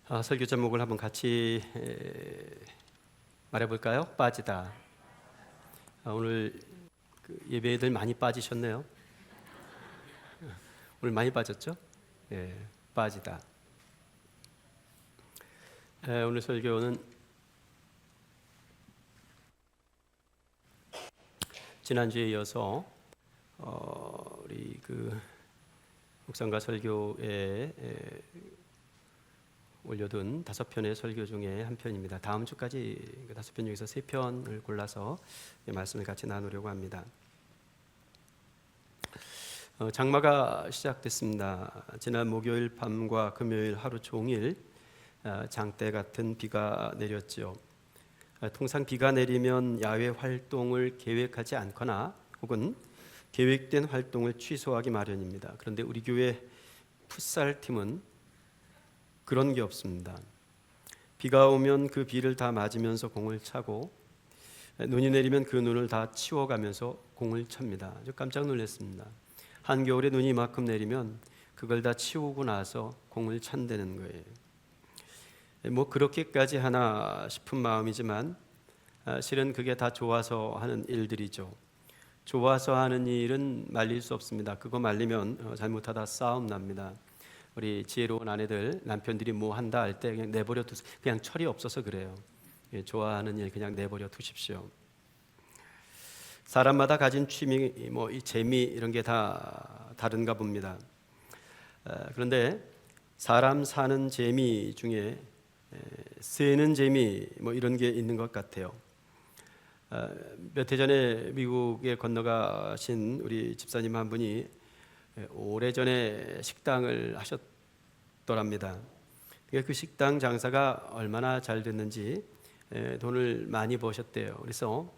설교 제목을 한번 같이 말해볼까요? 빠지다. 오늘 예배들 많이 빠지셨네요. 오늘 많이 빠졌죠? 빠지다. 오늘 설교는 지난주에 이어서 우리 묵상과 설교에 올려둔 5편의 설교 중에 한 편입니다. 다음 주까지 5편 중에서 3편을 골라서 말씀을 같이 나누려고 합니다. 장마가 시작됐습니다. 지난 목요일 밤과 금요일 하루 종일 장대 같은 비가 내렸죠. 통상 비가 내리면 야외 활동을 계획하지 않거나 혹은 계획된 활동을 취소하기 마련입니다. 그런데 우리 교회 풋살팀은 그런 게 없습니다. 비가 오면 그 비를 다 맞으면서 공을 차고 눈이 내리면 그 눈을 다 치워가면서 공을 찹니다. 아주 깜짝 놀랐습니다. 한겨울에 눈이 이만큼 내리면 그걸 다 치우고 나서 공을 찬다는 거예요. 그렇게까지 하나 싶은 마음이지만 실은 그게 다 좋아서 하는 일들이죠. 좋아서 하는 일은 말릴 수 없습니다. 그거 말리면 잘못하다 싸움 납니다. 우리 지혜로운 아내들, 남편들이 뭐 한다 할 때 그냥 내버려 두세요. 그냥 철이 없어서 그래요. 좋아하는 일 그냥 내버려 두십시오. 사람마다 가진 취미, 이 재미 이런 게 다 다른가 봅니다. 그런데 사람 사는 재미 중에 세는 재미 이런 게 있는 것 같아요. 몇 해 전에 미국에 건너가신 우리 집사님 한 분이 오래전에 식당을 하셨더랍니다. 그 식당 장사가 얼마나 잘 됐는지 돈을 많이 버셨대요. 그래서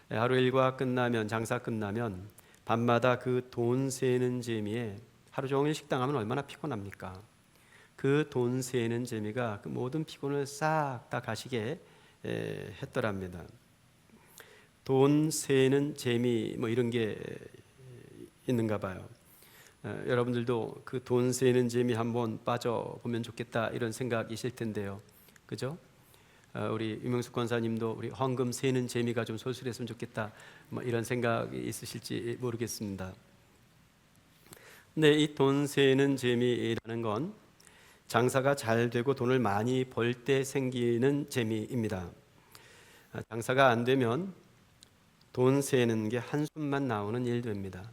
하루 일과 끝나면, 장사 끝나면 밤마다 그 돈 세는 재미에, 하루 종일 식당 하면 얼마나 피곤합니까? 그 돈 세는 재미가 그 모든 피곤을 싹 다 가시게 했더랍니다. 돈 세는 재미 이런 게 있는가 봐요. 여러분들도 그 돈 세는 재미 한번 빠져보면 좋겠다 이런 생각이실 텐데요. 그죠? 우리 유명숙 권사님도 우리 헌금 세는 재미가 좀 솔솔했으면 좋겠다 이런 생각이 있으실지 모르겠습니다. 근데 이 돈 세는 재미라는 건 장사가 잘 되고 돈을 많이 벌 때 생기는 재미입니다. 장사가 안 되면 돈 세는 게 한숨만 나오는 일입니다.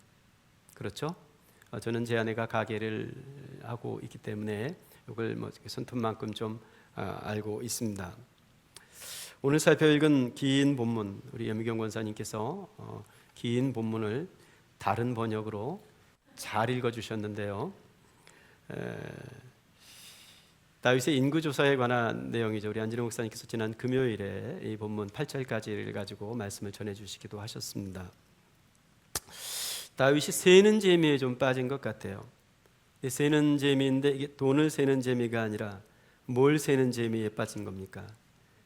그렇죠? 저는 제 아내가 가게를 하고 있기 때문에 이걸 손톱만큼 좀 알고 있습니다. 오늘 살펴읽은 긴 본문, 우리 염희경 권사님께서 긴 본문을 다른 번역으로 잘 읽어주셨는데요. 다윗의 인구조사에 관한 내용이죠. 우리 안진호 목사님께서 지난 금요일에 이 본문 8절까지를 가지고 말씀을 전해주시기도 하셨습니다. 다윗이 세는 재미에 좀 빠진 것 같아요. 세는 재미인데 이게 돈을 세는 재미가 아니라 뭘 세는 재미에 빠진 겁니까?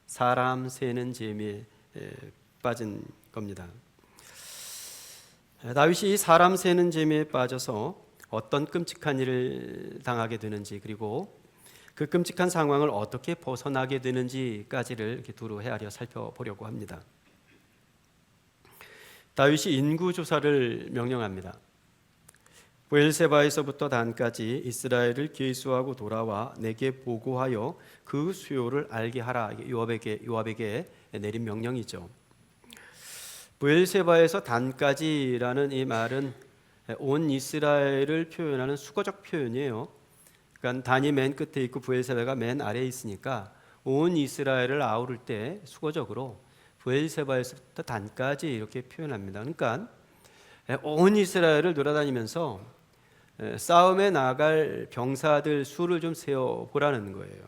사람 세는 재미에 빠진 겁니다. 다윗이 이 사람 세는 재미에 빠져서 어떤 끔찍한 일을 당하게 되는지, 그리고 그 끔찍한 상황을 어떻게 벗어나게 되는지까지를 이렇게 두루 헤아려 살펴보려고 합니다. 다윗이 인구조사를 명령합니다. 브엘세바에서부터 단까지 이스라엘을 계수하고 돌아와 내게 보고하여 그 수요를 알게 하라. 요압에게 내린 명령이죠. 브엘세바에서 단까지라는 이 말은 온 이스라엘을 표현하는 수거적 표현이에요. 그러니까 단이 맨 끝에 있고 브엘세바가 맨 아래에 있으니까 온 이스라엘을 아우를 때 수거적으로 브엘세바에서부터 단까지 이렇게 표현합니다. 그러니까 온 이스라엘을 돌아다니면서 싸움에 나갈 병사들 수를 좀 세어보라는 거예요.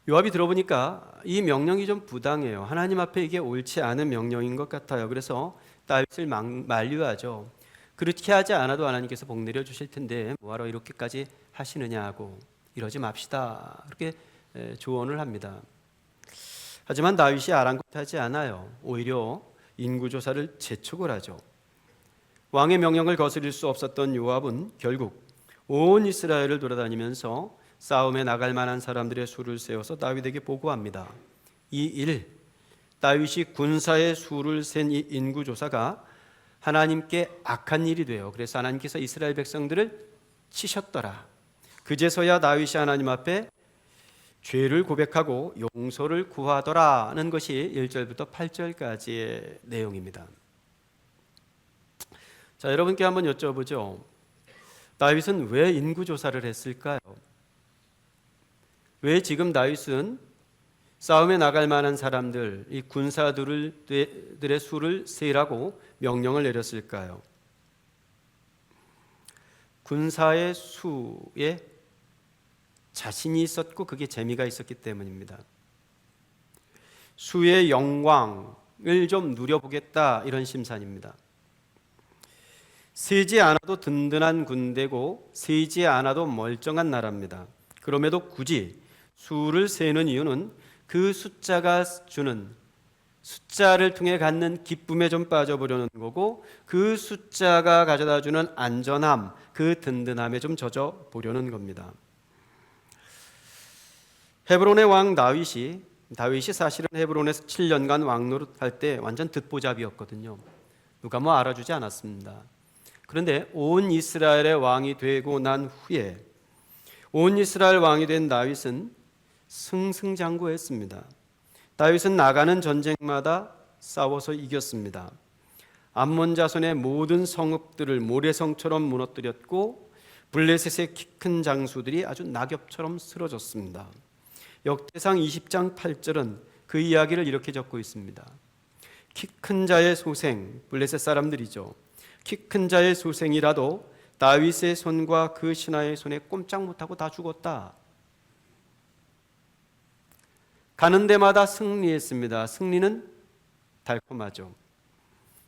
요압이 들어보니까 이 명령이 좀 부당해요. 하나님 앞에 이게 옳지 않은 명령인 것 같아요. 그래서 다윗을 만류하죠. 그렇게 하지 않아도 하나님께서 복 내려주실 텐데 뭐하러 이렇게까지 하시느냐고, 이러지 맙시다, 그렇게 조언을 합니다. 하지만 다윗이 아랑곳하지 않아요. 오히려 인구조사를 재촉을 하죠. 왕의 명령을 거스릴 수 없었던 요압은 결국 온 이스라엘을 돌아다니면서 싸움에 나갈 만한 사람들의 수를 세워서 다윗에게 보고합니다. 이 일, 다윗이 군사의 수를 센 이 인구조사가 하나님께 악한 일이 돼요. 그래서 하나님께서 이스라엘 백성들을 치셨더라. 그제서야 다윗이 하나님 앞에 죄를 고백하고 용서를 구하더라는 것이 1절부터 8절까지의 내용입니다. 자, 여러분께 한번 여쭤보죠. 다윗은 왜 인구조사를 했을까요? 왜 지금 다윗은 싸움에 나갈 만한 사람들, 이 군사들의 수를 세라고 명령을 내렸을까요? 군사의 수에 자신이 있었고 그게 재미가 있었기 때문입니다. 수의 영광을 좀 누려보겠다, 이런 심산입니다. 세지 않아도 든든한 군대고 세지 않아도 멀쩡한 나라입니다. 그럼에도 굳이 수를 세는 이유는 그 숫자가 주는, 숫자를 통해 갖는 기쁨에 좀 빠져보려는 거고, 그 숫자가 가져다주는 안전함, 그 든든함에 좀 젖어보려는 겁니다. 헤브론의 왕 다윗이 사실은 헤브론에서 7년간 왕노릇할 때 완전 듣보잡이었거든요. 누가 뭐 알아주지 않았습니다. 그런데 온 이스라엘의 왕이 되고 난 후에 온 이스라엘 왕이 된 다윗은 승승장구했습니다. 다윗은 나가는 전쟁마다 싸워서 이겼습니다. 암몬 자손의 모든 성읍들을 모래성처럼 무너뜨렸고 블레셋의 키 큰 장수들이 아주 낙엽처럼 쓰러졌습니다. 역대상 20장 8절은 그 이야기를 이렇게 적고 있습니다. 키 큰 자의 소생, 블레셋 사람들이죠. 키 큰 자의 소생이라도 다윗의 손과 그 신하의 손에 꼼짝 못하고 다 죽었다. 가는 데마다 승리했습니다. 승리는 달콤하죠.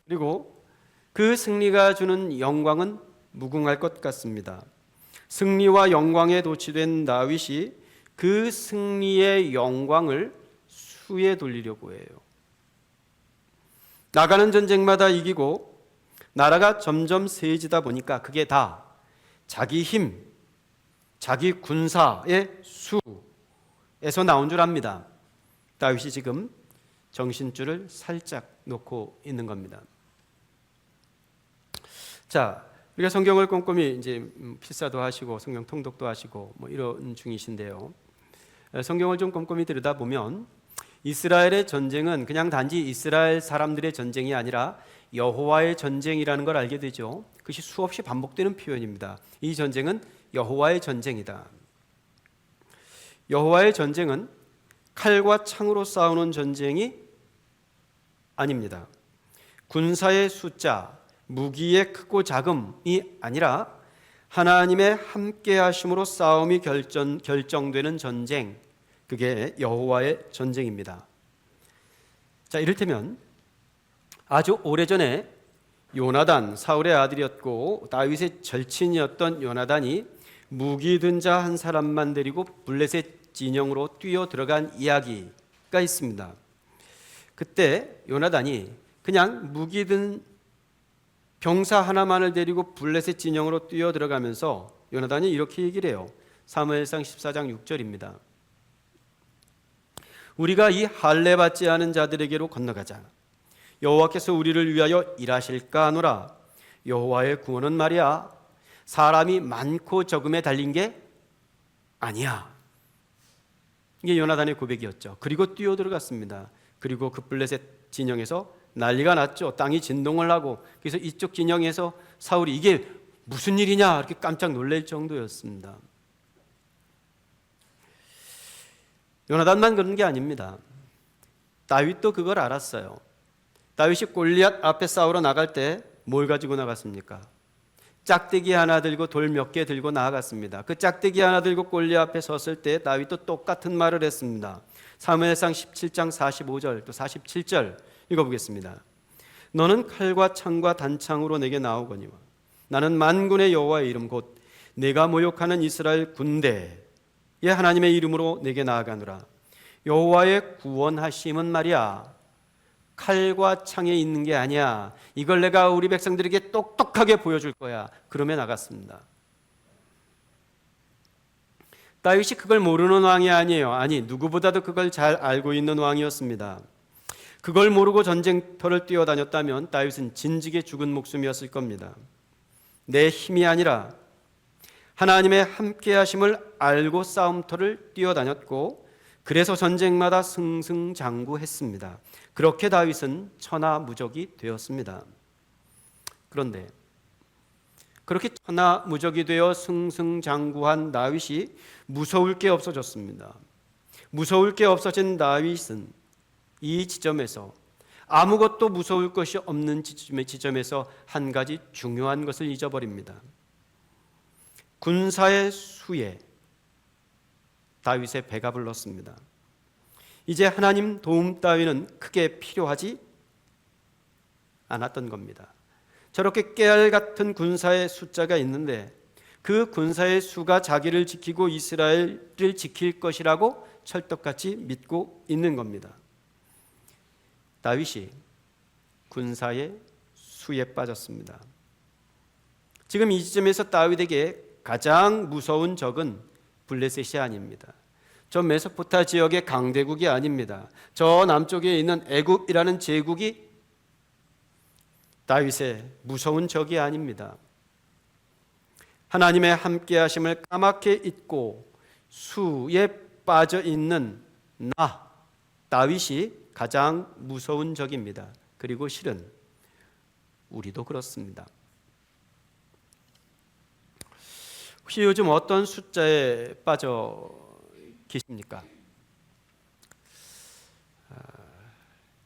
그리고 그 승리가 주는 영광은 무궁할 것 같습니다. 승리와 영광에 도취된 다윗이 그 승리의 영광을 수에 돌리려고 해요. 나가는 전쟁마다 이기고 나라가 점점 세지다 보니까 그게 다 자기 힘, 자기 군사의 수에서 나온 줄 압니다. 다윗이 지금 정신줄을 살짝 놓고 있는 겁니다. 자, 우리가 성경을 꼼꼼히 이제 필사도 하시고 성경 통독도 하시고 뭐 이런 중이신데요. 성경을 좀 꼼꼼히 들여다보면 이스라엘의 전쟁은 그냥 단지 이스라엘 사람들의 전쟁이 아니라 여호와의 전쟁이라는 걸 알게 되죠. 그것이 수없이 반복되는 표현입니다. 이 전쟁은 여호와의 전쟁이다. 여호와의 전쟁은 칼과 창으로 싸우는 전쟁이 아닙니다. 군사의 숫자, 무기의 크고 작음이 아니라 하나님의 함께 하심으로 싸움이 결정되는 전쟁, 그게 여호와의 전쟁입니다. 자, 이를테면 아주 오래전에 요나단, 사울의 아들이었고 다윗의 절친이었던 요나단이 무기 든 자 한 사람만 데리고 블레셋 진영으로 뛰어 들어간 이야기가 있습니다. 그때 요나단이 그냥 무기 든 병사 하나만을 데리고 블레셋 진영으로 뛰어 들어가면서 요나단이 이렇게 얘기를 해요. 사무엘상 14장 6절입니다. 우리가 이 할례 받지 않은 자들에게로 건너가자. 여호와께서 우리를 위하여 일하실까 하노라. 여호와의 구원은 말이야 사람이 많고 적음에 달린 게 아니야. 이게 요나단의 고백이었죠. 그리고 뛰어 들어갔습니다. 그리고 그 블레셋 진영에서 난리가 났죠. 땅이 진동을 하고, 그래서 이쪽 진영에서 사울이 이게 무슨 일이냐 이렇게 깜짝 놀랄 정도였습니다. 요나단만 그런 게 아닙니다. 다윗도 그걸 알았어요. 다윗이 골리앗 앞에 싸우러 나갈 때 뭘 가지고 나갔습니까? 짝대기 하나 들고 돌 몇 개 들고 나아갔습니다. 그 짝대기 하나 들고 골리앗 앞에 섰을 때 다윗도 똑같은 말을 했습니다. 사무엘상 17장 45절 또 47절 읽어보겠습니다. 너는 칼과 창과 단창으로 내게 나오거니와 나는 만군의 여호와의 이름 곧 내가 모욕하는 이스라엘 군대의 하나님의 이름으로 내게 나아가노라. 여호와의 구원하심은 말이야 칼과 창에 있는 게 아니야. 이걸 내가 우리 백성들에게 똑똑하게 보여줄 거야. 그러며 나갔습니다. 다윗이 그걸 모르는 왕이 아니에요. 아니, 누구보다도 그걸 잘 알고 있는 왕이었습니다. 그걸 모르고 전쟁터를 뛰어다녔다면 다윗은 진즉에 죽은 목숨이었을 겁니다. 내 힘이 아니라 하나님의 함께 하심을 알고 싸움터를 뛰어다녔고, 그래서 전쟁마다 승승장구했습니다. 그렇게 다윗은 천하무적이 되었습니다. 그런데 그렇게 천하무적이 되어 승승장구한 다윗이 무서울 게 없어졌습니다. 무서울 게 없어진 다윗은 이 지점에서, 아무것도 무서울 것이 없는 지점에서 한 가지 중요한 것을 잊어버립니다. 군사의 수에 다윗의 배가 불렀습니다. 이제 하나님 도움 따위는 크게 필요하지 않았던 겁니다. 저렇게 깨알 같은 군사의 숫자가 있는데 그 군사의 수가 자기를 지키고 이스라엘을 지킬 것이라고 철떡같이 믿고 있는 겁니다. 다윗이 군사의 수에 빠졌습니다. 지금 이 지점에서 다윗에게 가장 무서운 적은 블레셋이 아닙니다. 저 메소포타 지역의 강대국이 아닙니다. 저 남쪽에 있는 애굽이라는 제국이 다윗의 무서운 적이 아닙니다. 하나님의 함께하심을 까맣게 잊고 수에 빠져 있는 다윗이 가장 무서운 적입니다. 그리고 실은 우리도 그렇습니다. 혹시 요즘 어떤 숫자에 빠져 계십니까?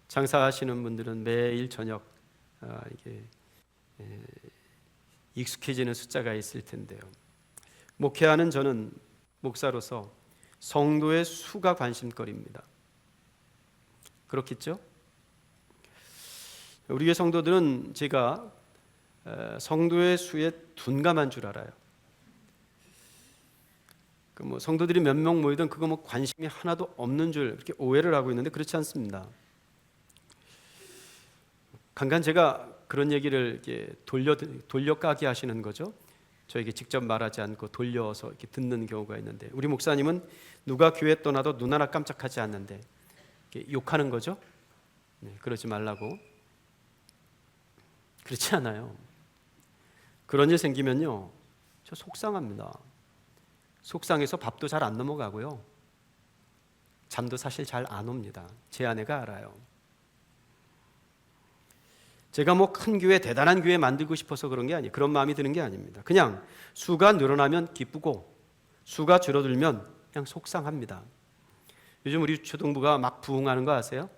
장사하시는 분들은 매일 저녁 이게 익숙해지는 숫자가 있을 텐데요. 목회하는 저는 목사로서 성도의 수가 관심거리입니다. 그렇겠죠? 우리 교회 성도들은 제가 성도의 수에 둔감한 줄 알아요. 성도들이 몇 명 모이든 그거 관심이 하나도 없는 줄 그렇게 오해를 하고 있는데 그렇지 않습니다. 간간 제가 그런 얘기를 이렇게 돌려 까기 하시는 거죠. 저에게 직접 말하지 않고 돌려서 이렇게 듣는 경우가 있는데, 우리 목사님은 누가 교회 떠나도 눈 하나 깜짝하지 않는데 이렇게 욕하는 거죠. 네, 그러지 말라고. 그렇지 않아요. 그런 일 생기면요, 저 속상합니다. 속상해서 밥도 잘 안 넘어가고요, 잠도 사실 잘 안 옵니다. 제 아내가 알아요. 제가 큰 교회, 대단한 교회 만들고 싶어서 그런 게 아니에요. 그런 마음이 드는 게 아닙니다. 그냥 수가 늘어나면 기쁘고 수가 줄어들면 그냥 속상합니다. 요즘 우리 유초등부가 막 부흥하는 거 아세요?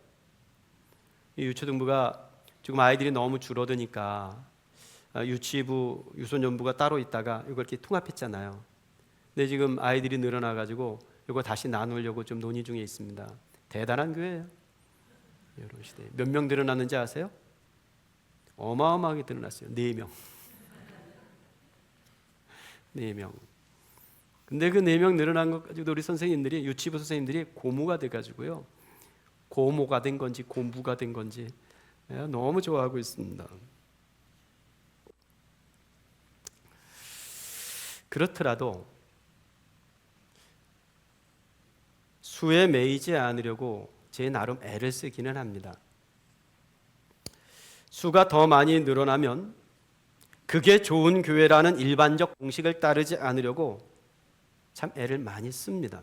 이 유초등부가 지금 아이들이 너무 줄어드니까 유치부, 유소년부가 따로 있다가 이걸 이렇게 통합했잖아요. 근데 지금 아이들이 늘어나가지고 이거 다시 나누려고 좀 논의 중에 있습니다. 대단한 교회예요. 여러분 시대에 몇 명 늘어났는지 아세요? 어마어마하게 늘어났어요. 4명. 4명. 근데 그 4명 늘어난 것 가지고 우리 선생님들이, 유치부 선생님들이 고무가 돼가지고요, 고모가 된 건지 고무가 된 건지 너무 좋아하고 있습니다. 그렇더라도 수에 매이지 않으려고 제 나름 애를 쓰기는 합니다. 수가 더 많이 늘어나면 그게 좋은 교회라는 일반적 공식을 따르지 않으려고 참 애를 많이 씁니다.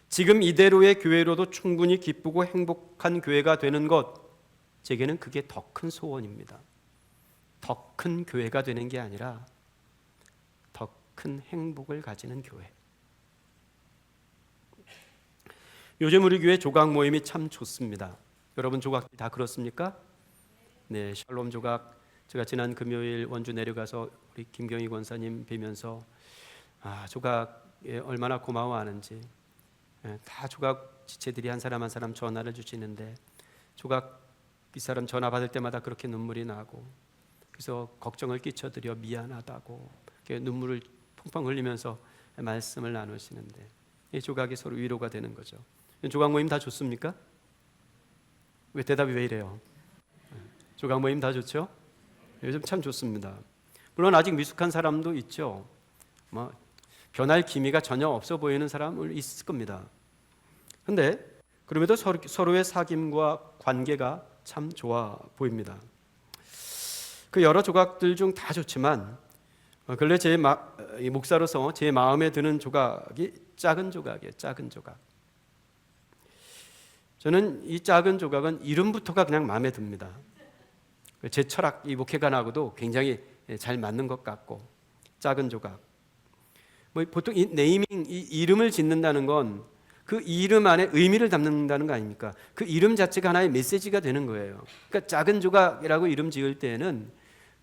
지금 이대로의 교회로도 충분히 기쁘고 행복한 교회가 되는 것, 제게는 그게 더 큰 소원입니다. 더 큰 교회가 되는 게 아니라 더 큰 행복을 가지는 교회. 요즘 우리 교회 조각 모임이 참 좋습니다. 여러분 조각들 다 그렇습니까? 네, 샬롬 조각. 제가 지난 금요일 원주 내려가서 우리 김경희 권사님 뵈면서 조각에 얼마나 고마워하는지, 다 조각 지체들이 한 사람 한 사람 전화를 주시는데, 조각 이 사람 전화 받을 때마다 그렇게 눈물이 나고, 그래서 걱정을 끼쳐드려 미안하다고 이렇게 눈물을 펑펑 흘리면서 말씀을 나누시는데, 이 조각이 서로 위로가 되는 거죠. 조각 모임 다 좋습니까? 왜 대답이 왜 이래요? 조각 모임 다 좋죠? 요즘 참 좋습니다. 물론 아직 미숙한 사람도 있죠. 변할 기미가 전혀 없어 보이는 사람은 있을 겁니다. 그런데 그럼에도 서로의 사귐과 관계가 참 좋아 보입니다. 그 여러 조각들 중 다 좋지만 근래 제 목사로서 제 마음에 드는 조각이 작은 조각이에요. 작은 조각. 저는 이 작은 조각은 이름부터가 그냥 마음에 듭니다. 제 철학, 이 목회관하고도 굉장히 잘 맞는 것 같고, 작은 조각. 보통 이 네이밍, 이 이름을 짓는다는 건 그 이름 안에 의미를 담는다는 거 아닙니까? 그 이름 자체가 하나의 메시지가 되는 거예요. 그러니까 작은 조각이라고 이름 지을 때는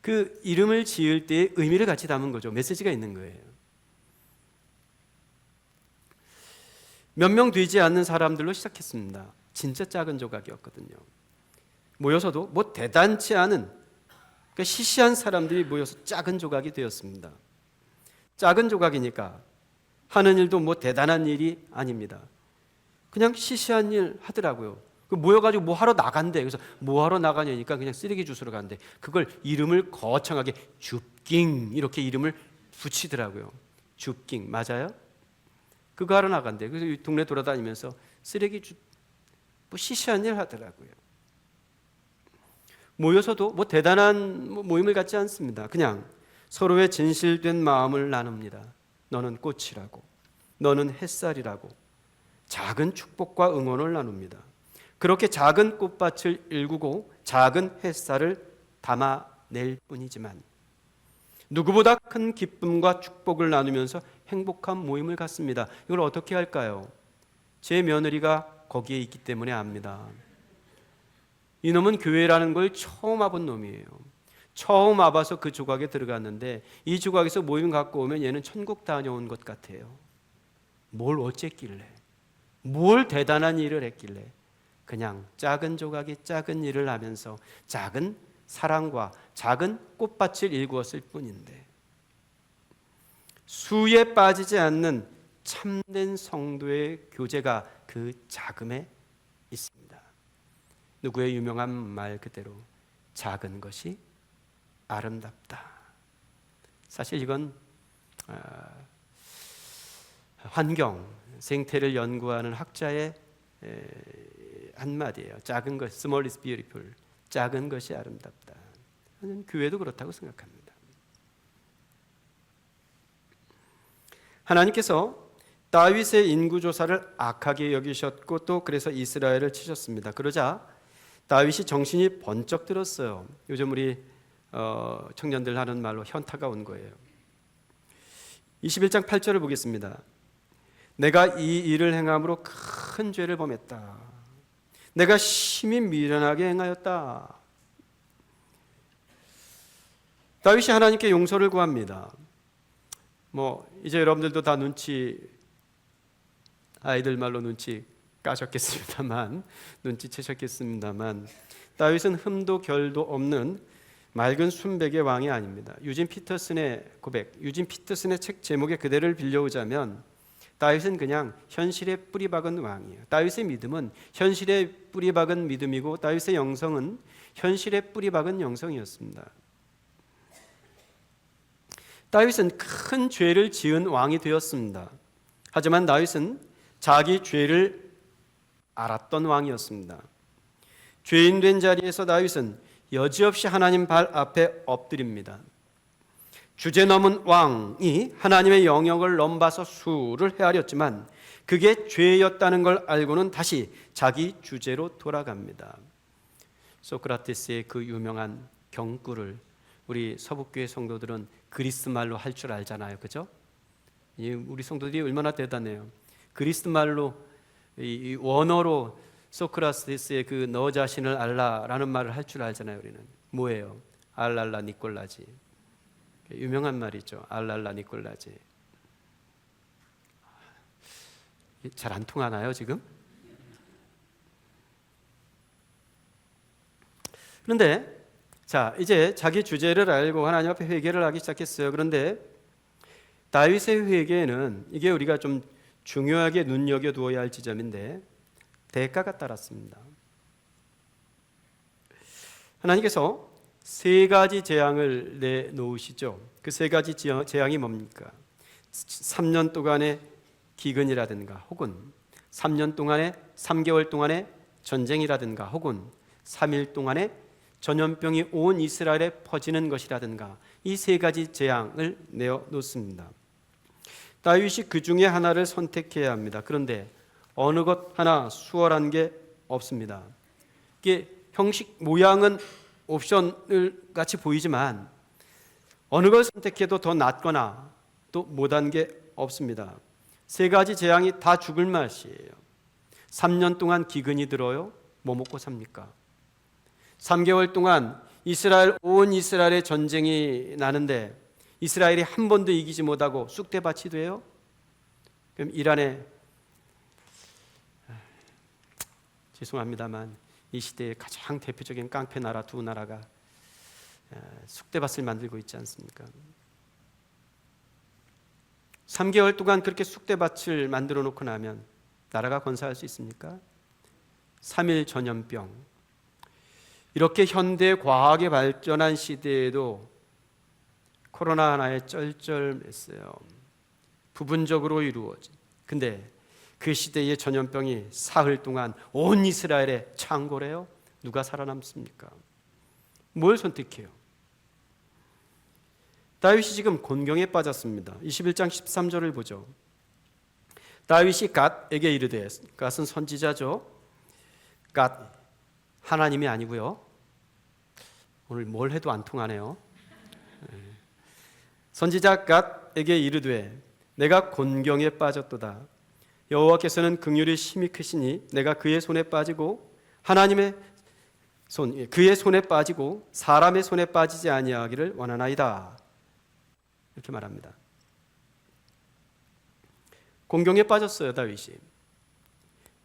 그 이름을 지을 때의 의미를 같이 담은 거죠. 메시지가 있는 거예요. 몇 명 되지 않는 사람들로 시작했습니다. 진짜 작은 조각이었거든요. 모여서도 뭐 대단치 않은, 그러니까 시시한 사람들이 모여서 작은 조각이 되었습니다. 작은 조각이니까 하는 일도 뭐 대단한 일이 아닙니다. 그냥 시시한 일 하더라고요. 모여가지고 뭐 하러 나간대. 그래서 뭐 하러 나가냐니까 그냥 쓰레기 주스러 간대. 그걸 이름을 거창하게 줍깅 이렇게 이름을 붙이더라고요. 줍깅 맞아요? 그거 하러 나간대. 그래서 이 동네 돌아다니면서 쓰레기 뭐 시시한 일 하더라고요. 모여서도 뭐 대단한 모임을 갖지 않습니다. 그냥 서로의 진실된 마음을 나눕니다. 너는 꽃이라고, 너는 햇살이라고 작은 축복과 응원을 나눕니다. 그렇게 작은 꽃밭을 일구고 작은 햇살을 담아낼 뿐이지만 누구보다 큰 기쁨과 축복을 나누면서 행복한 모임을 갖습니다. 이걸 어떻게 할까요? 제 며느리가 거기에 있기 때문에 압니다. 이놈은 교회라는 걸 처음 와본 놈이에요. 처음 와봐서 그 조각에 들어갔는데 이 조각에서 모임 갖고 오면 얘는 천국 다녀온 것 같아요. 뭘 어쨌길래, 뭘 대단한 일을 했길래 그냥 작은 조각이 작은 일을 하면서 작은 사랑과 작은 꽃밭을 일구었을 뿐인데 수에 빠지지 않는 참된 성도의 교제가 그 작음에 있습니다. 누구의 유명한 말 그대로 작은 것이 아름답다. 사실 이건 환경, 생태를 연구하는 학자의 한마디예요. 작은 것, small is beautiful. 작은 것이 아름답다. 저는 교회도 그렇다고 생각합니다. 하나님께서 다윗의 인구조사를 악하게 여기셨고 또 그래서 이스라엘을 치셨습니다. 그러자 다윗이 정신이 번쩍 들었어요. 요즘 우리 청년들 하는 말로 현타가 온 거예요. 21장 8절을 보겠습니다. 내가 이 일을 행함으로 큰 죄를 범했다. 내가 심히 미련하게 행하였다. 다윗이 하나님께 용서를 구합니다. 이제 여러분들도 다 아이들 말로 눈치 까셨겠습니다만, 눈치채셨겠습니다만, 다윗은 흠도 결도 없는 맑은 순백의 왕이 아닙니다. 유진 피터슨의 고백, 유진 피터슨의 책 제목의 그대를 빌려오자면 다윗은 그냥 현실에 뿌리박은 왕이에요. 다윗의 믿음은 현실에 뿌리박은 믿음이고 다윗의 영성은 현실에 뿌리박은 영성이었습니다. 다윗은 큰 죄를 지은 왕이 되었습니다. 하지만 다윗은 자기 죄를 알았던 왕이었습니다. 죄인 된 자리에서 다윗은 여지없이 하나님 발 앞에 엎드립니다. 주제 넘은 왕이 하나님의 영역을 넘봐서 수를 헤아렸지만 그게 죄였다는 걸 알고는 다시 자기 주제로 돌아갑니다. 소크라테스의 그 유명한 경구를 우리 서북교회 성도들은 그리스 말로 할 줄 알잖아요. 그죠? 우리 성도들이 얼마나 대단해요. 그리스 말로 이 원어로 소크라테스의 그 너 자신을 알라라는 말을 할 줄 알잖아요. 우리는 뭐예요? 알랄라 니콜라지. 유명한 말이죠. 알랄라 니콜라지. 잘 안 통하나요 지금? 그런데 자 이제 자기 주제를 알고 하나님 앞에 회개를 하기 시작했어요. 그런데 다윗의 회개에는 이게 우리가 좀 중요하게 눈여겨두어야 할 지점인데 대가가 따랐습니다. 하나님께서 세 가지 재앙을 내놓으시죠. 그 세 가지 재앙이 뭡니까? 3년 동안의 기근이라든가 혹은 3년 동안의 3개월 동안의 전쟁이라든가 혹은 3일 동안의 전염병이 온 이스라엘에 퍼지는 것이라든가 이 세 가지 재앙을 내어 놓습니다. 다윗이 그 중에 하나를 선택해야 합니다. 그런데 어느 것 하나 수월한 게 없습니다. 이게 형식 모양은 옵션을 같이 보이지만 어느 걸 선택해도 더 낫거나 또 못한 게 없습니다. 세 가지 재앙이 다 죽을 맛이에요. 3년 동안 기근이 들어요. 뭐 먹고 삽니까? 3개월 동안 온 이스라엘의 전쟁이 나는데 이스라엘이 한 번도 이기지 못하고 쑥대밭이 돼요? 그럼 이란에 죄송합니다만 이 시대의 가장 대표적인 깡패 나라 두 나라가 쑥대밭을 만들고 있지 않습니까? 3개월 동안 그렇게 쑥대밭을 만들어 놓고 나면 나라가 건사할 수 있습니까? 3일 전염병. 이렇게 현대 과학이 발전한 시대에도 코로나 하나에 쩔쩔맸어요. 부분적으로 이루어진. 근데 그 시대의 전염병이 사흘 동안 온 이스라엘에 창궐해요. 누가 살아남습니까? 뭘 선택해요? 다윗이 지금 곤경에 빠졌습니다. 21장 13절을 보죠. 다윗이 갓에게 이르되, 갓은 선지자죠. 갓 하나님이 아니고요. 오늘 뭘 해도 안 통하네요. 선지자 갓에게 이르되 내가 곤경에 빠졌도다. 여호와께서는 긍휼이 심히 크시니 내가 그의 손에 빠지고 그의 손에 빠지고 사람의 손에 빠지지 아니하기를 원하나이다. 이렇게 말합니다. 곤경에 빠졌어요, 다윗이.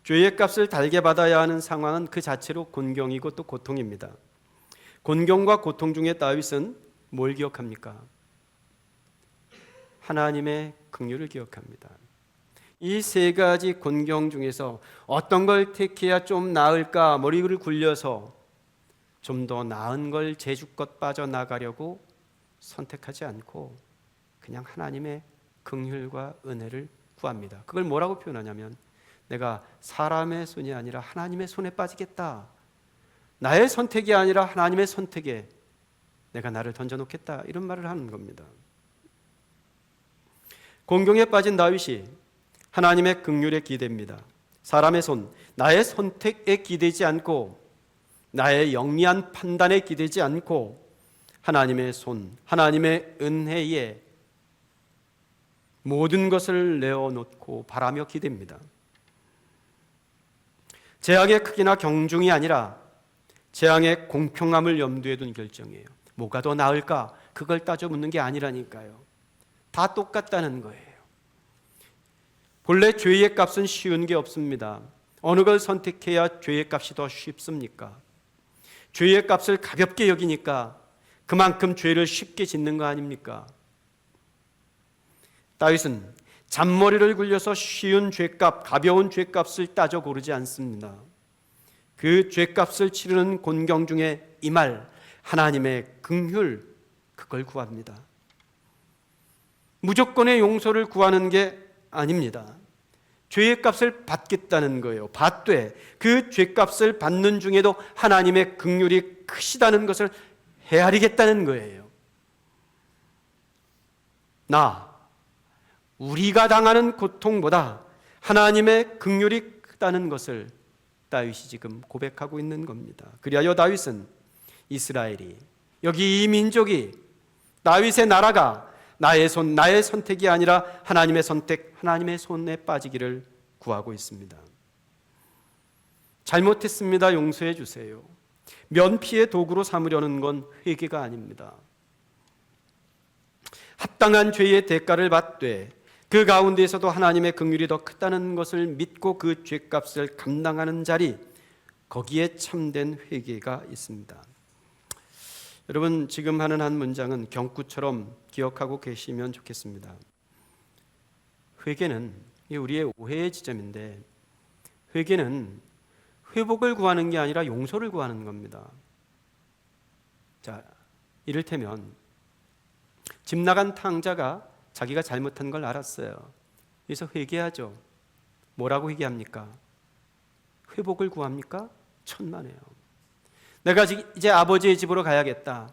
죄의 값을 달게 받아야 하는 상황은 그 자체로 곤경이고 또 고통입니다. 곤경과 고통 중에 다윗은 뭘 기억합니까? 하나님의 긍휼을 기억합니다. 이 세 가지 곤경 중에서 어떤 걸 택해야 좀 나을까 머리를 굴려서 좀 더 나은 걸 제주껏 빠져나가려고 선택하지 않고 그냥 하나님의 긍휼과 은혜를 구합니다. 그걸 뭐라고 표현하냐면 내가 사람의 손이 아니라 하나님의 손에 빠지겠다. 나의 선택이 아니라 하나님의 선택에 내가 나를 던져놓겠다. 이런 말을 하는 겁니다. 곤경에 빠진 다윗이 하나님의 긍휼에 기대입니다. 사람의 손, 나의 선택에 기대지 않고 나의 영리한 판단에 기대지 않고 하나님의 손, 하나님의 은혜에 모든 것을 내어놓고 바라며 기대입니다. 재앙의 크기나 경중이 아니라 재앙의 공평함을 염두에 둔 결정이에요. 뭐가 더 나을까? 그걸 따져 묻는 게 아니라니까요. 다 똑같다는 거예요. 본래 죄의 값은 쉬운 게 없습니다. 어느 걸 선택해야 죄의 값이 더 쉽습니까? 죄의 값을 가볍게 여기니까 그만큼 죄를 쉽게 짓는 거 아닙니까? 다윗은 잔머리를 굴려서 쉬운 죄값, 가벼운 죄값을 따져 고르지 않습니다. 그 죄값을 치르는 곤경 중에 이 말, 하나님의 긍휼, 그걸 구합니다. 무조건의 용서를 구하는 게 아닙니다. 죄의 값을 받겠다는 거예요. 받되 그 죄값을 받는 중에도 하나님의 긍휼이 크시다는 것을 헤아리겠다는 거예요. 우리가 당하는 고통보다 하나님의 긍휼이 크다는 것을 다윗이 지금 고백하고 있는 겁니다. 그리하여 다윗은 이스라엘이, 여기 이 민족이, 다윗의 나라가 나의 선택이 아니라 하나님의 선택, 하나님의 손에 빠지기를 구하고 있습니다. 잘못했습니다. 용서해 주세요. 면피의 도구로 삼으려는 건 회개가 아닙니다. 합당한 죄의 대가를 받되 그 가운데에서도 하나님의 긍휼이 더 크다는 것을 믿고 그 죄값을 감당하는 자리, 거기에 참된 회개가 있습니다. 여러분, 지금 하는 한 문장은 경구처럼 기억하고 계시면 좋겠습니다. 회개는 우리의 오해의 지점인데, 회개는 회복을 구하는 게 아니라 용서를 구하는 겁니다. 자, 이를테면 집 나간 탕자가 자기가 잘못한 걸 알았어요. 그래서 회개하죠. 뭐라고 회개합니까? 회복을 구합니까? 천만에요. 내가 이제 아버지의 집으로 가야겠다.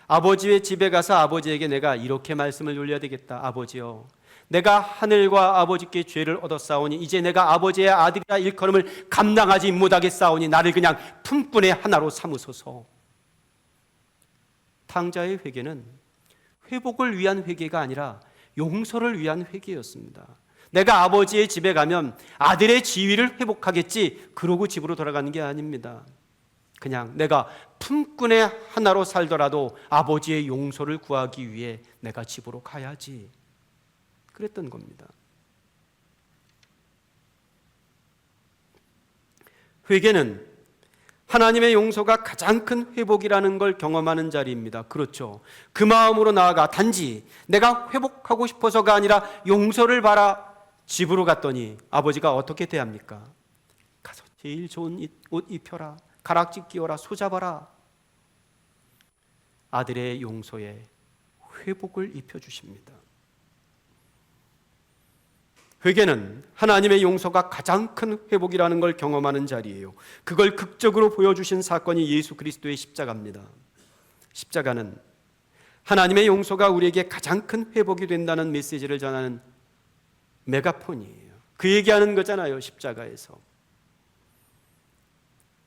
아버지의 집에 가서 아버지에게 내가 이렇게 말씀을 올려야 되겠다. 아버지요, 내가 하늘과 아버지께 죄를 얻었사오니 이제 내가 아버지의 아들이라 일컬음을 감당하지 못하겠사오니 나를 그냥 품꾼의 하나로 삼으소서. 탕자의 회개는 회복을 위한 회개가 아니라 용서를 위한 회개였습니다. 내가 아버지의 집에 가면 아들의 지위를 회복하겠지 그러고 집으로 돌아가는 게 아닙니다. 그냥 내가 품꾼의 하나로 살더라도 아버지의 용서를 구하기 위해 내가 집으로 가야지 그랬던 겁니다. 회개는 하나님의 용서가 가장 큰 회복이라는 걸 경험하는 자리입니다. 그렇죠. 그 마음으로 나아가 단지 내가 회복하고 싶어서가 아니라 용서를 바라 집으로 갔더니 아버지가 어떻게 대합니까? 가서 제일 좋은 옷 입혀라, 가락지 끼워라, 소잡아라. 아들의 용서에 회복을 입혀주십니다. 회개는 하나님의 용서가 가장 큰 회복이라는 걸 경험하는 자리예요. 그걸 극적으로 보여주신 사건이 예수 그리스도의 십자가입니다. 십자가는 하나님의 용서가 우리에게 가장 큰 회복이 된다는 메시지를 전하는 메가폰이에요. 그 얘기하는 거잖아요, 십자가에서.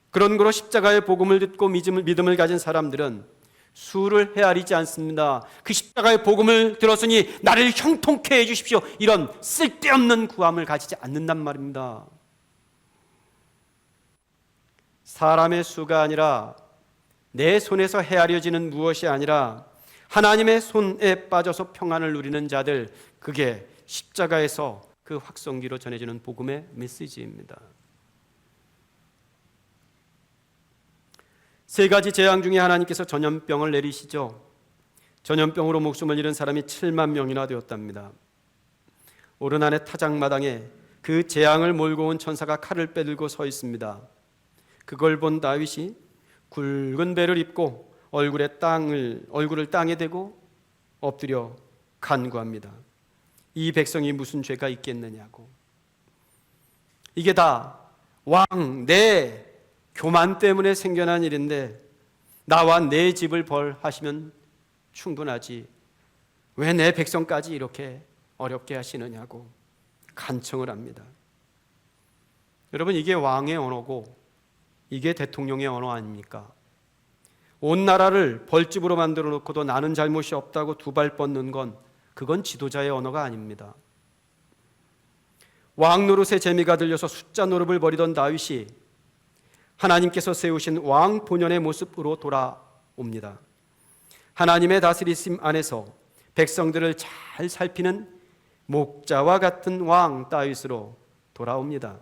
그런 거로 십자가의 복음을 듣고 믿음을 가진 사람들은 수를 헤아리지 않습니다. 그 십자가의 복음을 들었으니 나를 형통케 해주십시오, 이런 쓸데없는 구함을 가지지 않는단 말입니다. 사람의 수가 아니라 내 손에서 헤아려지는 무엇이 아니라 하나님의 손에 빠져서 평안을 누리는 자들, 그게 십자가에서 그 확성기로 전해지는 복음의 메시지입니다. 세 가지 재앙 중에 하나님께서 전염병을 내리시죠. 전염병으로 목숨을 잃은 사람이 7만 명이나 되었답니다. 오르난의 타작마당에 그 재앙을 몰고 온 천사가 칼을 빼들고 서 있습니다. 그걸 본 다윗이 굵은 배를 입고 얼굴을 땅에 대고 엎드려 간구합니다. 이 백성이 무슨 죄가 있겠느냐고. 이게 다 왕 내 교만 때문에 생겨난 일인데 나와 내 집을 벌하시면 충분하지 왜 내 백성까지 이렇게 어렵게 하시느냐고 간청을 합니다. 여러분, 이게 왕의 언어고 이게 대통령의 언어 아닙니까? 온 나라를 벌집으로 만들어 놓고도 나는 잘못이 없다고 두 발 뻗는 건 그건 지도자의 언어가 아닙니다. 왕 노릇의 재미가 들려서 숫자 노릇을 벌이던 다윗이 하나님께서 세우신 왕 본연의 모습으로 돌아옵니다. 하나님의 다스리심 안에서 백성들을 잘 살피는 목자와 같은 왕 다윗으로 돌아옵니다.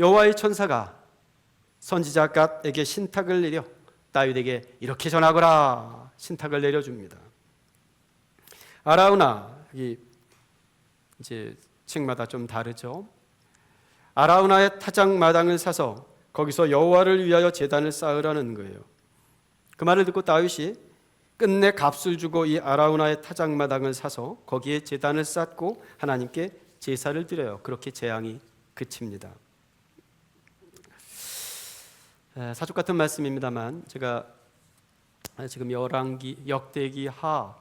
여호와의 천사가 선지자 갓에게 신탁을 내려 다윗에게 이렇게 전하거라 신탁을 내려줍니다. 아라우나, 이제 책마다 좀 다르죠. 아라우나의 타작마당을 사서 거기서 여호와를 위하여 제단을 쌓으라는 거예요. 그 말을 듣고 다윗이 끝내 값을 주고 이 아라우나의 타작마당을 사서 거기에 제단을 쌓고 하나님께 제사를 드려요. 그렇게 재앙이 그칩니다. 사족 같은 말씀입니다만 제가 지금 역대기하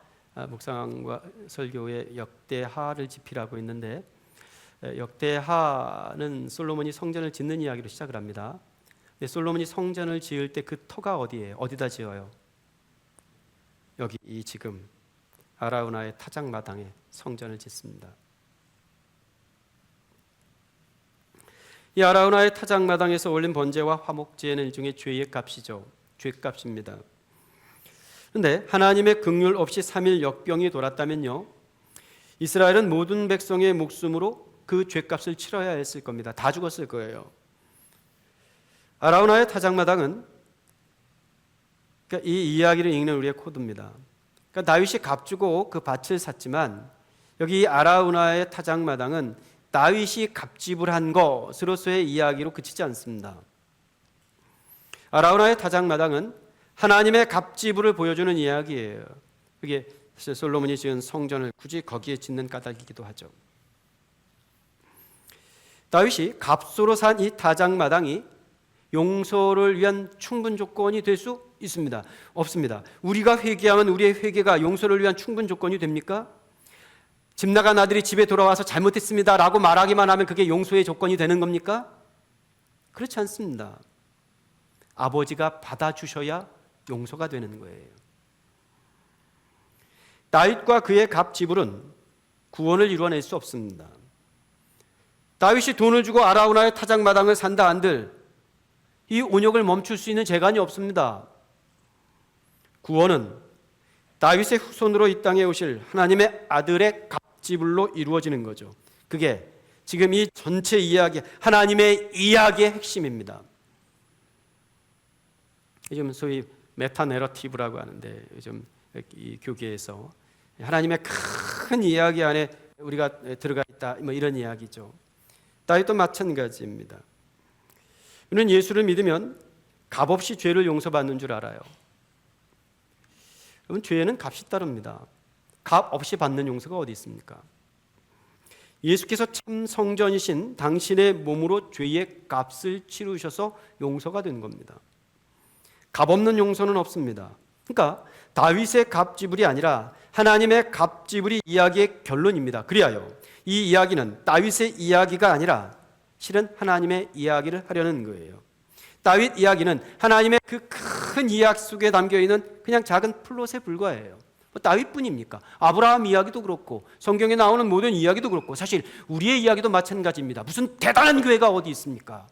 묵상과 설교의 역대하를 집필하고 있는데, 역대하는 솔로몬이 성전을 짓는 이야기로 시작을 합니다. 근데 솔로몬이 성전을 지을 때 그 터가 어디예요? 어디다 지어요? 여기 이 지금 아라우나의 타작마당에 성전을 짓습니다. 이 아라우나의 타작마당에서 올린 번제와 화목제는 일종의 죄의 값이죠. 죄값입니다. 그런데 하나님의 긍휼 없이 3일 역병이 돌았다면요, 이스라엘은 모든 백성의 목숨으로 그 죄값을 치러야 했을 겁니다. 다 죽었을 거예요. 아라우나의 타작마당은 그러니까 이 이야기를 읽는 우리의 코드입니다. 그러니까 다윗이 값주고 그 밭을 샀지만 여기 아라우나의 타작마당은 다윗이 값지불한 것으로서의 이야기로 그치지 않습니다. 아라우나의 타작마당은 하나님의 값지불을 보여주는 이야기예요. 그게 사실 솔로몬이 지은 성전을 굳이 거기에 짓는 까닭이기도 하죠. 다윗이 값으로 산 이 타작마당이 용서를 위한 충분 조건이 될 수 있습니다. 없습니다. 우리가 회개하면 우리의 회개가 용서를 위한 충분 조건이 됩니까? 집 나간 아들이 집에 돌아와서 잘못했습니다 라고 말하기만 하면 그게 용서의 조건이 되는 겁니까? 그렇지 않습니다. 아버지가 받아주셔야 용서가 되는 거예요. 다윗과 그의 갑 지불은 구원을 이루어낼 수 없습니다. 다윗이 돈을 주고 아라우나의 타작마당을 산다 한들 이 온역을 멈출 수 있는 재간이 없습니다. 구원은 다윗의 후손으로 이 땅에 오실 하나님의 아들의 갑지불로 이루어지는 거죠. 그게 지금 이 전체 이야기, 하나님의 이야기의 핵심입니다. 요즘 소위 메타 내러티브라고 하는데 요즘 이 교계에서 하나님의 큰 이야기 안에 우리가 들어가 있다, 뭐 이런 이야기죠. 다윗도 마찬가지입니다. 우리는 예수를 믿으면 값없이 죄를 용서받는 줄 알아요. 여러분, 죄에는 값이 따릅니다. 값 없이 받는 용서가 어디 있습니까? 예수께서 참 성전이신 당신의 몸으로 죄의 값을 치르셔서 용서가 된 겁니다. 값 없는 용서는 없습니다. 그러니까 다윗의 값지불이 아니라 하나님의 값지불이 이야기의 결론입니다. 그리하여 이 이야기는 다윗의 이야기가 아니라 실은 하나님의 이야기를 하려는 거예요. 다윗 이야기는 하나님의 그 큰 이야기 속에 담겨있는 그냥 작은 플롯에 불과해요. 다윗뿐입니까? 아브라함 이야기도 그렇고 성경에 나오는 모든 이야기도 그렇고 사실 우리의 이야기도 마찬가지입니다. 무슨 대단한 교회가 어디 있습니까?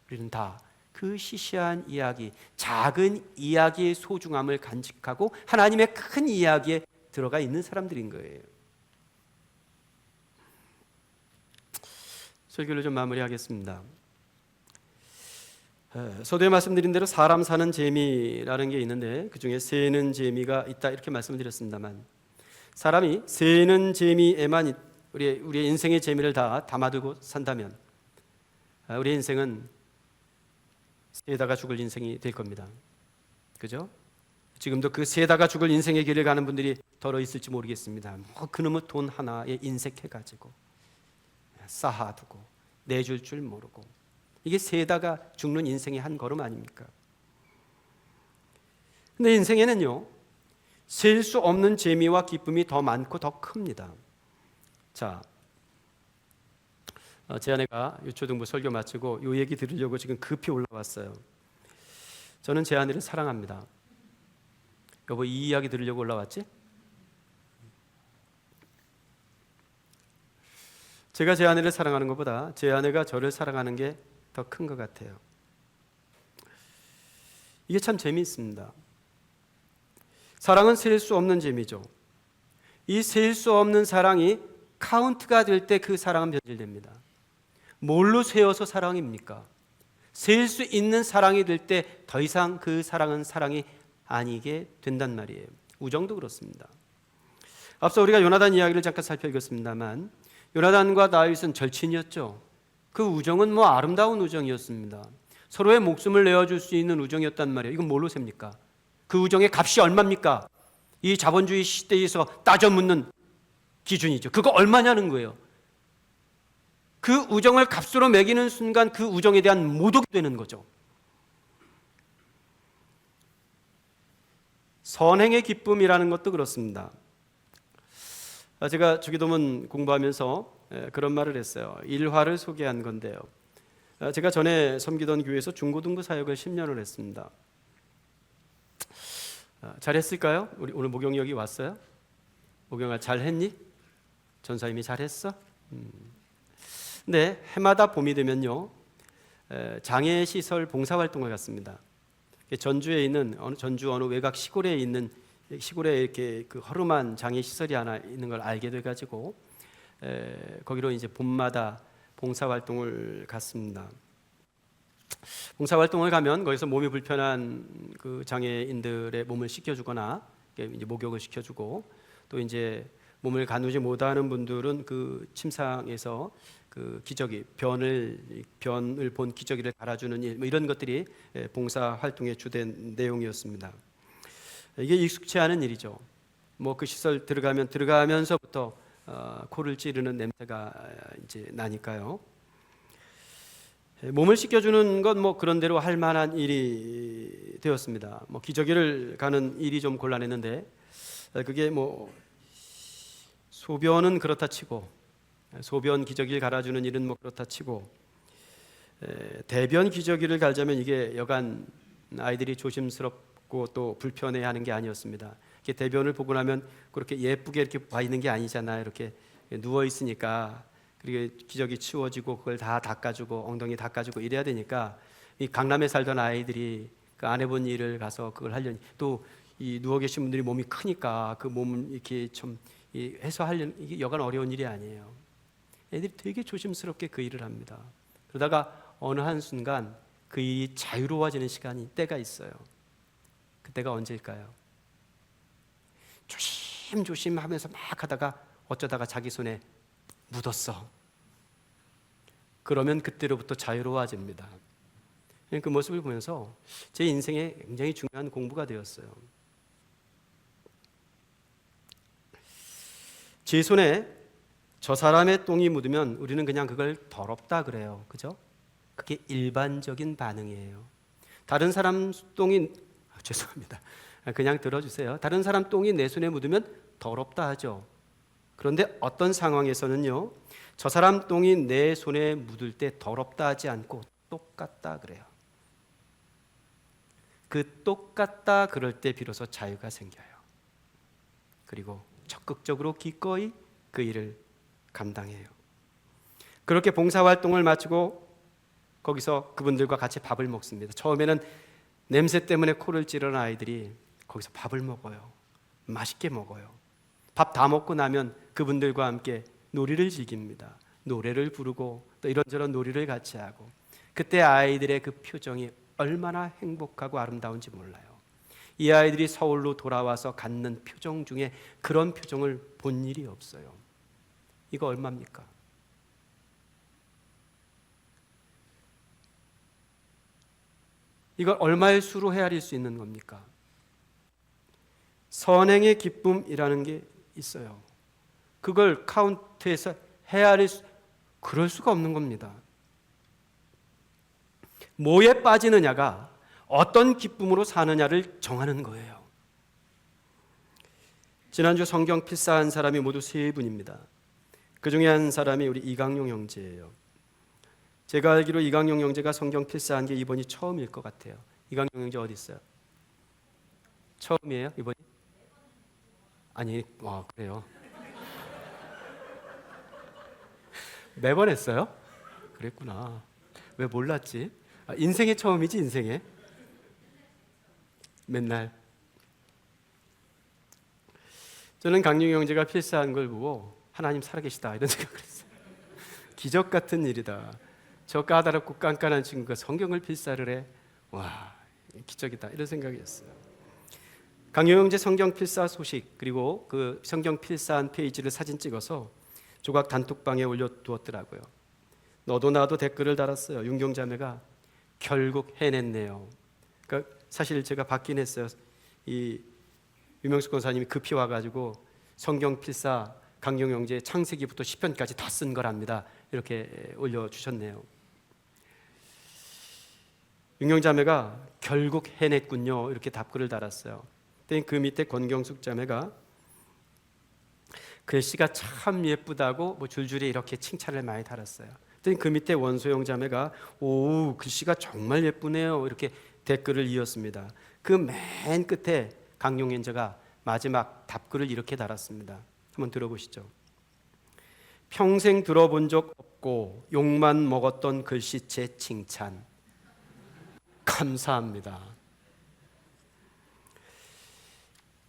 우리는 다 그 시시한 이야기, 작은 이야기의 소중함을 간직하고 하나님의 큰 이야기에 들어가 있는 사람들인 거예요. 설교를 좀 마무리하겠습니다. 서두에 말씀드린 대로 사람 사는 재미라는 게 있는데 그중에 세는 재미가 있다 이렇게 말씀을 드렸습니다만 사람이 세는 재미에만 우리의 인생의 재미를 다 담아두고 산다면 우리의 인생은 세다가 죽을 인생이 될 겁니다. 그죠? 지금도 그 세다가 죽을 인생의 길을 가는 분들이 더러 있을지 모르겠습니다. 뭐 그놈의 돈 하나에 인색해가지고 쌓아두고 내줄 줄 모르고 이게 세다가 죽는 인생의 한 걸음 아닙니까? 근데 인생에는요 셀 수 없는 재미와 기쁨이 더 많고 더 큽니다. 자, 제 아내가 유초등부 설교 마치고 이 얘기 들으려고 지금 급히 올라왔어요. 저는 제 아내를 사랑합니다. 여보, 이 이야기 들으려고 올라왔지? 제가 제 아내를 사랑하는 것보다 제 아내가 저를 사랑하는 게 더 큰 것 같아요. 이게 참 재미있습니다. 사랑은 셀 수 없는 재미죠. 이 셀 수 없는 사랑이 카운트가 될 때 그 사랑은 변질됩니다. 뭘로 세어서 사랑입니까? 셀 수 있는 사랑이 될 때 더 이상 그 사랑은 사랑이 아니게 된단 말이에요. 우정도 그렇습니다. 앞서 우리가 요나단 이야기를 잠깐 살펴보겠습니다만 요나단과 다윗은 절친이었죠. 그 우정은 뭐 아름다운 우정이었습니다. 서로의 목숨을 내어줄 수 있는 우정이었단 말이에요. 이건 뭘로 셉니까? 그 우정의 값이 얼마입니까? 이 자본주의 시대에서 따져 묻는 기준이죠. 그거 얼마냐는 거예요. 그 우정을 값으로 매기는 순간 그 우정에 대한 모독이 되는 거죠. 선행의 기쁨이라는 것도 그렇습니다. 제가 주기도문 공부하면서 그런 말을 했어요. 일화를 소개한 건데요. 제가 전에 섬기던 교회에서 중고등부 사역을 10년을 했습니다. 잘했을까요? 우리 오늘 목용이 여기 왔어요? 목용아 잘했니? 전사님이 잘했어? 근데 해마다 봄이 되면요 장애시설 봉사활동을 갔습니다. 전주에 있는 전주 어느 외곽 시골에 있는 시골에 이렇게 그 허름한 장애시설이 하나 있는 걸 알게 돼가지고 거기로 이제 봄마다 봉사활동을 갔습니다. 봉사활동을 가면 거기서 몸이 불편한 그 장애인들의 몸을 씻겨주거나 이제 목욕을 시켜주고 또 이제 몸을 가누지 못하는 분들은 그 침상에서 그 기저귀 변을 본 기저귀를 갈아주는 일, 뭐 이런 것들이 봉사 활동의 주된 내용이었습니다. 이게 익숙치 않은 일이죠. 뭐 그 시설 들어가면서부터 코를 찌르는 냄새가 이제 나니까요. 몸을 씻겨주는 건 뭐 그런대로 할 만한 일이 되었습니다. 뭐 기저귀를 가는 일이 좀 곤란했는데 그게 뭐 소변은 그렇다 치고 소변 기저귀를 갈아주는 일은 뭐 그렇다 치고 대변 기저귀를 갈자면 이게 여간 아이들이 조심스럽고 또 불편해하는 게 아니었습니다. 이렇게 대변을 보고 나면 그렇게 예쁘게 이렇게 봐 있는 게 아니잖아요. 이렇게 누워 있으니까 그리고 기저귀 치워지고 그걸 다 닦아주고 엉덩이 닦아주고 이래야 되니까 이 강남에 살던 아이들이 그 안 해본 일을 가서 그걸 하려니 또 이 누워 계신 분들이 몸이 크니까 그 몸을 이렇게 좀 해서 하려는 이게 여간 어려운 일이 아니에요. 애들이 되게 조심스럽게 그 일을 합니다. 그러다가 어느 한순간 그 일이 자유로워지는 시간이 때가 있어요. 그때가 언제일까요? 조심조심 하면서 막 하다가 어쩌다가 자기 손에 묻었어. 그러면 그때로부터 자유로워집니다. 그 모습을 보면서 제 인생에 굉장히 중요한 공부가 되었어요. 제 손에 저 사람의 똥이 묻으면 우리는 그냥 그걸 더럽다 그래요. 그죠? 그게 일반적인 반응이에요. 다른 사람 똥이 죄송합니다. 그냥 들어주세요. 다른 사람 똥이 내 손에 묻으면 더럽다 하죠. 그런데 어떤 상황에서는요, 저 사람 똥이 내 손에 묻을 때 더럽다 하지 않고 똑같다 그래요. 그 똑같다 그럴 때 비로소 자유가 생겨요. 그리고 적극적으로 기꺼이 그 일을 감당해요. 그렇게 봉사활동을 마치고 거기서 그분들과 같이 밥을 먹습니다. 처음에는 냄새 때문에 코를 찌르는 아이들이 거기서 밥을 먹어요. 맛있게 먹어요. 밥 다 먹고 나면 그분들과 함께 놀이를 즐깁니다. 노래를 부르고 또 이런저런 놀이를 같이 하고 그때 아이들의 그 표정이 얼마나 행복하고 아름다운지 몰라요. 이 아이들이 서울로 돌아와서 갖는 표정 중에 그런 표정을 본 일이 없어요. 이거 얼마입니까? 이걸 얼마의 수로 헤아릴 수 있는 겁니까? 선행의 기쁨이라는 게 있어요. 그걸 카운트해서 그럴 수가 없는 겁니다. 뭐에 빠지느냐가 어떤 기쁨으로 사느냐를 정하는 거예요. 지난주 성경 필사한 사람이 모두 세 분입니다. 그 중에 한 사람이 우리 이강용 형제예요. 제가 알기로 이강용 형제가 성경 필사한 게 이번이 처음일 것 같아요. 이강용 형제 어디 있어요? 처음이에요? 이번이? 아니, 그래요. 매번 했어요? 그랬구나. 왜 몰랐지? 인생의 처음이지, 인생의. 맨날. 저는 강용 형제가 필사한 걸 보고 하나님 살아계시다 이런 생각을 했어요. 기적 같은 일이다. 저 까다롭고 깐깐한 친구가 성경을 필사를 해. 와, 기적이다 이런 생각이었어요. 강용 형제 성경 필사 소식 그리고 그 성경 필사한 페이지를 사진 찍어서 조각 단톡방에 올려두었더라고요. 너도 나도 댓글을 달았어요. 윤경자매가 결국 해냈네요. 그러니까 사실 제가 받긴 했어요. 이 유명숙 권사님이 급히 와가지고 성경 필사 강용 형제 창세기부터 시편까지 다 쓴 거랍니다. 이렇게 올려주셨네요. 윤경자매가 결국 해냈군요. 이렇게 답글을 달았어요. 그 밑에 권경숙 자매가 글씨가 참 예쁘다고 뭐 줄줄이 이렇게 칭찬을 많이 달았어요. 그 밑에 원소영 자매가 오 글씨가 정말 예쁘네요. 이렇게 댓글을 이었습니다. 그 맨 끝에 강용 형제가 마지막 답글을 이렇게 달았습니다. 한번 들어보시죠. 평생 들어본 적 없고 욕만 먹었던 글씨체 칭찬 감사합니다.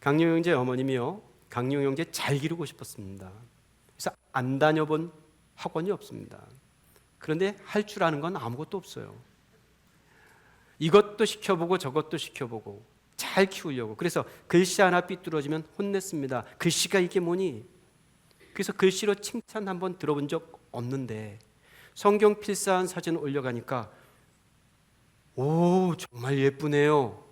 강용 형제 어머님이요, 강용 형제 잘 기르고 싶었습니다. 그래서 안 다녀본 학원이 없습니다. 그런데 할 줄 아는 건 아무것도 없어요. 이것도 시켜보고 저것도 시켜보고 잘 키우려고. 그래서 글씨 하나 삐뚤어지면 혼냈습니다. 글씨가 이게 뭐니? 그래서 글씨로 칭찬 한번 들어본 적 없는데 성경 필사한 사진 올려가니까 오 정말 예쁘네요.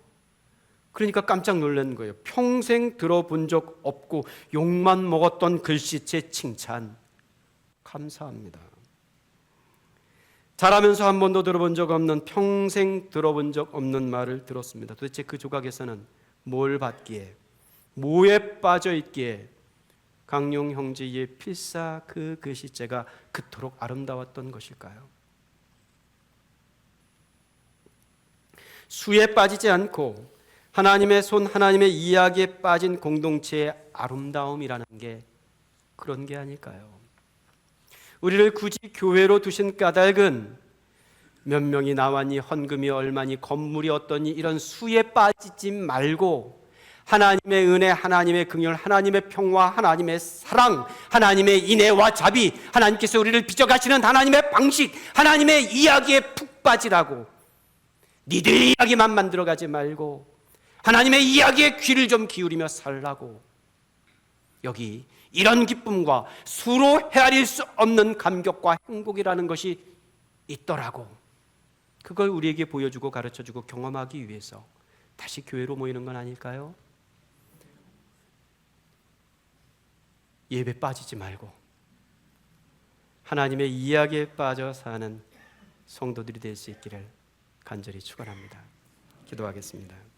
그러니까 깜짝 놀란 거예요. 평생 들어본 적 없고 욕만 먹었던 글씨체 칭찬 감사합니다. 자라면서 한 번도 들어본 적 없는, 평생 들어본 적 없는 말을 들었습니다. 도대체 그 조각에서는 뭘 받기에, 뭐에 빠져 있기에 강용 형제의 필사 그 글씨체가 그토록 아름다웠던 것일까요? 수에 빠지지 않고 하나님의 손, 하나님의 이야기에 빠진 공동체의 아름다움이라는 게 그런 게 아닐까요? 우리를 굳이 교회로 두신 까닭은 몇 명이 나왔니, 헌금이 얼마니, 건물이 어떠니 이런 수에 빠지지 말고 하나님의 은혜, 하나님의 긍휼, 하나님의 평화, 하나님의 사랑, 하나님의 인애와 자비, 하나님께서 우리를 빚어가시는 하나님의 방식, 하나님의 이야기에 푹 빠지라고, 니들 이야기만 만들어가지 말고 하나님의 이야기에 귀를 좀 기울이며 살라고. 여기 이런 기쁨과 수로 헤아릴 수 없는 감격과 행복이라는 것이 있더라고. 그걸 우리에게 보여주고 가르쳐주고 경험하기 위해서 다시 교회로 모이는 건 아닐까요? 예배 빠지지 말고 하나님의 이야기에 빠져 사는 성도들이 될 수 있기를 간절히 축원합니다. 기도하겠습니다.